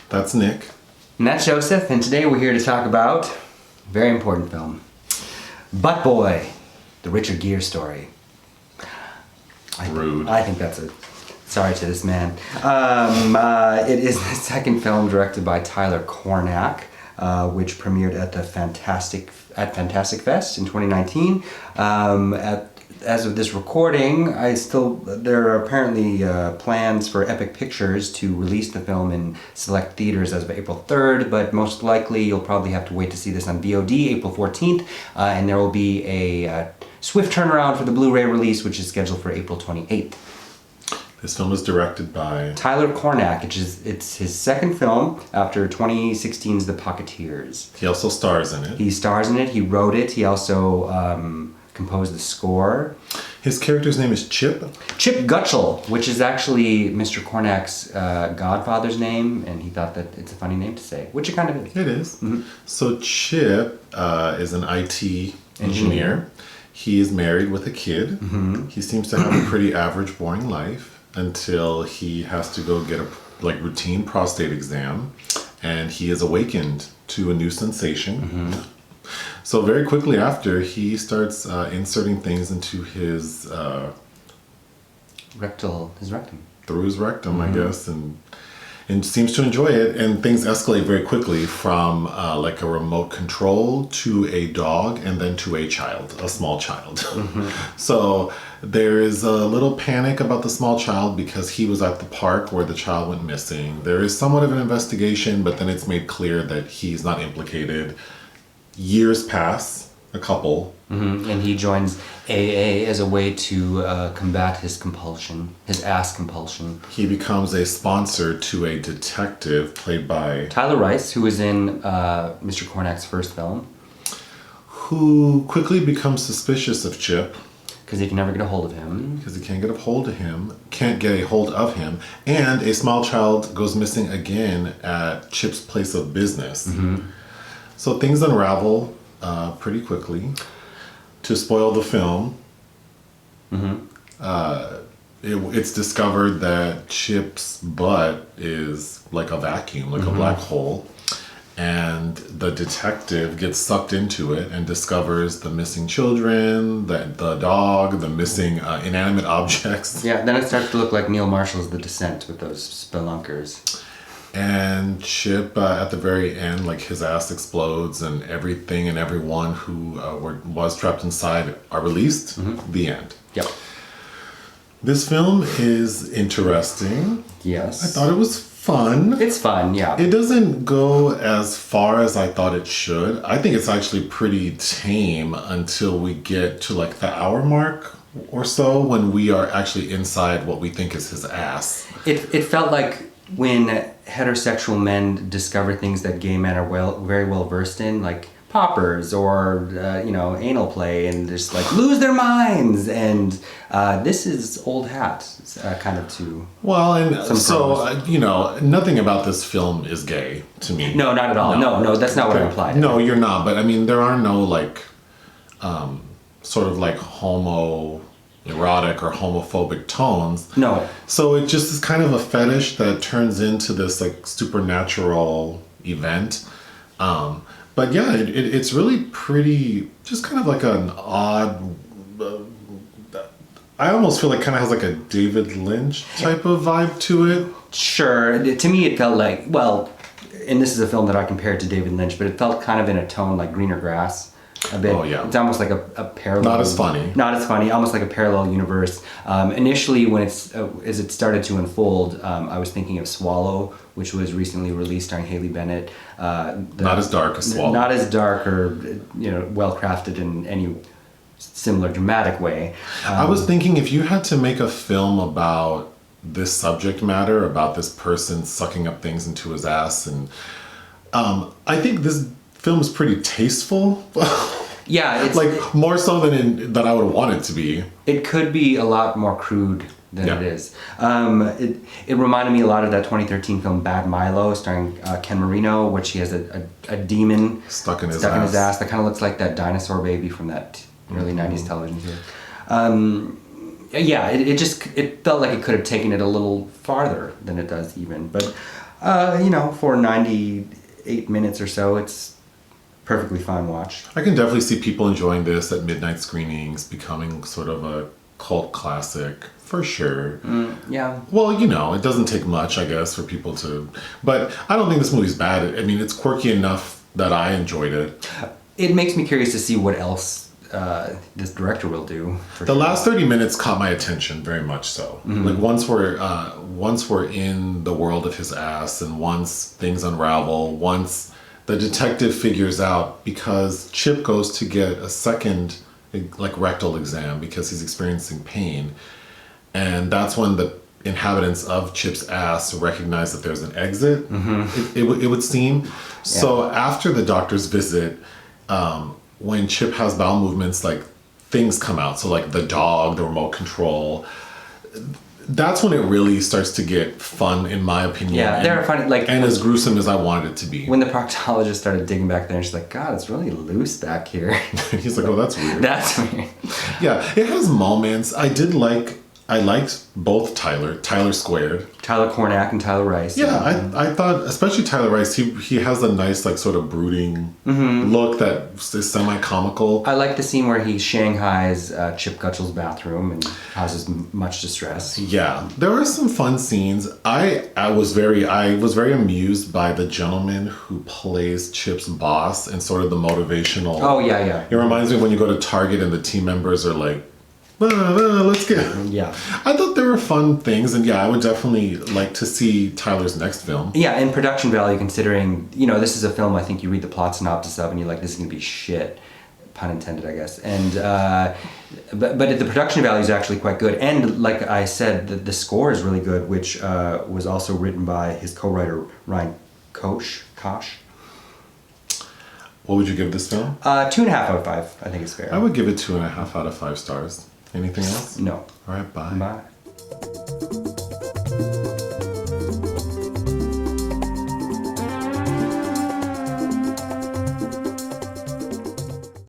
That's Nick. And that's Joseph, and today we're here to talk about a very important film. Butt Boy, the Richard Gere story. Rude. I think that's a... Sorry to this man. It is the second film directed by Tyler Cornack, which premiered at the Fantastic Fest in 2019. As of this recording, there are apparently plans for Epic Pictures to release the film in select theaters as of April 3rd, but most likely you'll probably have to wait to see this on VOD April 14th, and there will be a swift turnaround for the Blu-ray release, which is scheduled for April 28th. This film was directed by Tyler Cornack. It's his second film after 2016's The Pocketeers. He also stars in it. He stars in it. He wrote it. He also composed the score. His character's name is Chip. Chip Gutchell, which is actually Mr. Cornack's godfather's name, and he thought that it's a funny name to say, which it kind of is. It is. Mm-hmm. So Chip is an IT engineer. He is married with a kid. Mm-hmm. He seems to have a pretty average, boring life until he has to go get a routine prostate exam, and he is awakened to a new sensation. Mm-hmm. So very quickly after, he starts inserting things into his rectum. Through his rectum, Mm-hmm. I guess, and seems to enjoy it. And things escalate very quickly from like a remote control to a dog, and then to a child, a small child. Mm-hmm. So there is a little panic about the small child because he was at the park where the child went missing. There is somewhat of an investigation, but then it's made clear that he's not implicated. Years pass, a couple. Mm-hmm. And he joins AA as a way to combat his compulsion, his ass compulsion. He becomes a sponsor to a detective played by Tyler Rice, who was in Mr. Cornack's first film. Who quickly becomes suspicious of Chip. Because he can never get a hold of him. Because he can't get a hold of him, and a small child goes missing again at Chip's place of business. Mm-hmm. So things unravel pretty quickly. To spoil the film, it's discovered that Chip's butt is like a vacuum, like a black hole. And the detective gets sucked into it and discovers the missing children, the dog, the missing inanimate objects. Yeah, then it starts to look like Neil Marshall's The Descent with those spelunkers. And Chip, at the very end, like his ass explodes and everything and everyone who was trapped inside are released. The end. Yep. This film is interesting. Yes. I thought it was fun. It's fun, yeah. It doesn't go as far as I thought it should. I think it's actually pretty tame until we get to like the hour mark or so when we are actually inside what we think is his ass. It felt like when heterosexual men discover things that gay men are very well versed in, like poppers or anal play, and just like lose their minds. And this is old hat, kind of too. Well, and so nothing about this film is gay to me. No, not at all. No, that's not what I implied. No, you're not. But I mean, there are no like, sort of like homo. Erotic or homophobic tones. No. So it just is kind of a fetish that turns into this like supernatural event. But yeah, it's really pretty, just kind of like an odd, I almost feel like kind of has like a David Lynch type of vibe to it. Sure. To me it felt like, well, and this is a film that I compared to David Lynch, but it felt kind of in a tone like Greener Grass. A bit. Oh, yeah. It's almost like a parallel. Not as funny. Not as funny. Almost like a parallel universe. Initially, when as it started to unfold, I was thinking of Swallow, which was recently released starring Haley Bennett. Not as dark as Swallow. Not as dark or well crafted in any similar dramatic way. I was thinking if you had to make a film about this subject matter, about this person sucking up things into his ass, and I think this film is pretty tasteful. Yeah, it's like more so than I would want it to be. It could be a lot more crude than it is. It reminded me a lot of that 2013 film Bad Milo, starring Ken Marino, which he has a demon stuck in his ass that kind of looks like that dinosaur baby from that early 90s television series. It felt like it could have taken it a little farther than it does even. But For 98 minutes or so, it's perfectly fine watch. I can definitely see people enjoying this at midnight screenings, becoming sort of a cult classic, for sure. Yeah. Well, it doesn't take much, I guess, for people to... But I don't think this movie's bad. I mean, it's quirky enough that I enjoyed it. It makes me curious to see what else this director will do. The last 30 minutes caught my attention very much so. Like once we're in the world of his ass, and once things unravel, once the detective figures out, because Chip goes to get a second rectal exam because he's experiencing pain, and that's when the inhabitants of Chip's ass recognize that there's an exit. It would seem. Yeah. So after the doctor's visit, when Chip has bowel movements, things come out. So the dog, the remote control. That's when it really starts to get fun, in my opinion. Yeah, they're funny. And as gruesome as I wanted it to be. When the proctologist started digging back there, and she's like, God, it's really loose back here. He's like, oh, that's weird. That's weird. Yeah, it has moments. I liked both Tyler squared. Tyler Cornack and Tyler Rice. Yeah, I thought, especially Tyler Rice, he has a nice, sort of brooding look that is semi-comical. I like the scene where he shanghais Chip Gutchell's bathroom and causes much distress. Yeah, there were some fun scenes. I was very amused by the gentleman who plays Chip's boss and sort of the motivational... Oh, yeah. It reminds me of when you go to Target and the team members are like, let's get... Yeah. I thought there were fun things, and I would definitely like to see Tyler's next film. Yeah, and production value, considering, this is a film I think you read the plot synopsis of and you're like, this is going to be shit. Pun intended, I guess. And, but the production value is actually quite good. And like I said, the score is really good, which was also written by his co-writer, Ryan Kosh. What would you give this film? 2.5 out of 5, I think it's fair. I would give it 2.5 out of 5 stars. Anything else? No. All right, bye. Bye.